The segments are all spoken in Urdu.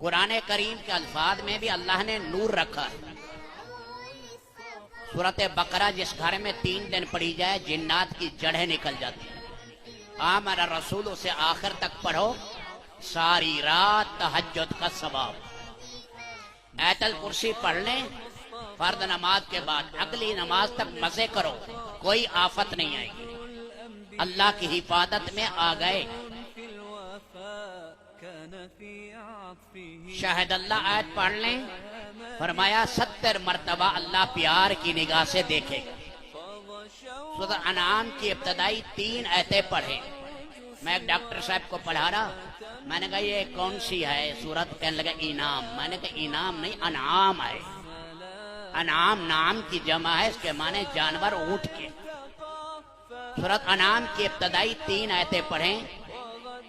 قرآن کریم کے الفاظ میں بھی اللہ نے نور رکھا ہے۔ سورۃ بقرہ جس گھر میں 3 دن پڑھی جائے جنات کی جڑیں نکل جاتی ہیں۔ آمن الرسول سے آخر تک پڑھو، ساری رات تہجد کا ثواب۔ آیت الکرسی پڑھ لیں فرض نماز کے بعد، اگلی نماز تک مزے کرو، کوئی آفت نہیں آئے گی، اللہ کی حفاظت میں آ گئے۔ شاہد اللہ آیت پڑھ لیں، فرمایا 70 مرتبہ اللہ پیار کی نگاہ سے دیکھے گا۔ سورۃ انعام کی ابتدائی 3 آیتیں پڑھیں۔ میں ایک ڈاکٹر صاحب کو پڑھا رہا، میں نے کہا یہ کون سی ہے سورت؟ کہنے لگا انعام۔ میں نے کہا انعام نہیں، انعام ہے۔ انعام نام کی جمع ہے، اس کے معنی جانور، اونٹ کے۔ سورۃ انعام کی ابتدائی 3 آیتیں پڑھیں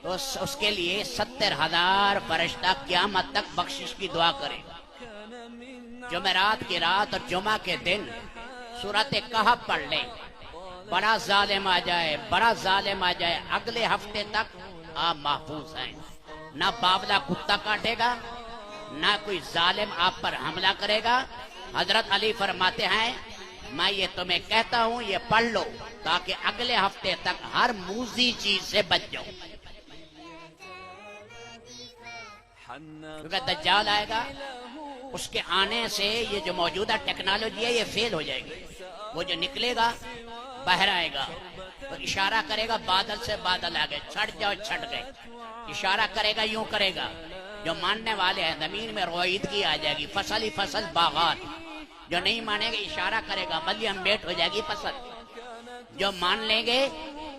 تو اس کے لیے 70,000 فرشتہ قیامت تک بخشش کی دعا کریں۔ جمعرات کی رات اور جمعہ کے دن سورۃ کہف پڑھ لیں، بڑا ظالم آ جائے، بڑا ظالم آ جائے، اگلے ہفتے تک آپ محفوظ ہیں۔ نہ باولا کتا کاٹے گا، نہ کوئی ظالم آپ پر حملہ کرے گا۔ حضرت علی فرماتے ہیں میں یہ تمہیں کہتا ہوں یہ پڑھ لو تاکہ اگلے ہفتے تک ہر موذی چیز سے بچ جاؤ، کیونکہ دجال آئے گا، اس کے آنے سے یہ جو موجودہ ٹیکنالوجی ہے یہ فیل ہو جائے گی۔ وہ جو نکلے گا باہر آئے گا تو اشارہ کرے گا بادل سے بادل آ گئے، چھٹ جاؤ چھٹ گئے، اشارہ کرے گا یوں کرے گا۔ جو ماننے والے ہیں زمین میں رویدگی آ جائے گی، فصل ہی فصل باغات۔ جو نہیں مانے گے اشارہ کرے گا ملیم بیٹ ہو جائے گی فصل۔ جو مان لیں گے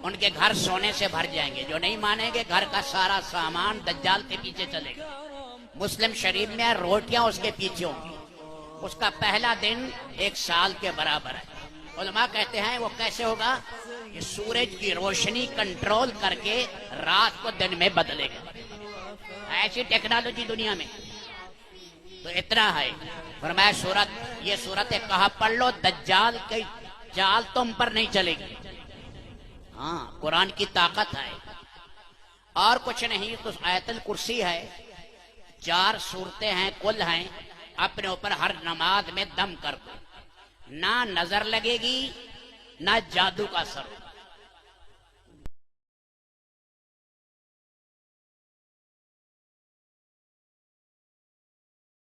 ان کے گھر سونے سے بھر جائیں گے، جو نہیں مانیں گے گھر کا سارا سامان دجال کے پیچھے چلے گا۔ مسلم شریف میں روٹیاں اس کے پیچھے ہوں گی، اس کا پہلا دن 1 سال کے برابر ہے۔ علماء کہتے ہیں وہ کیسے ہوگا؟ کہ سورج کی روشنی کنٹرول کر کے رات کو دن میں بدلے گا۔ ایسی ٹیکنالوجی دنیا میں تو اتنا ہے۔ فرمایا یہ سورت کہف پڑھ لو، دجال کی چال تم پر نہیں چلے گی۔ ہاں قرآن کی طاقت ہے اور کچھ نہیں۔ تو آیت الکرسی ہے، 4 سورتیں ہیں کل ہیں، اپنے اوپر ہر نماز میں دم کر دو، نہ نظر لگے گی نہ جادو کا اثر۔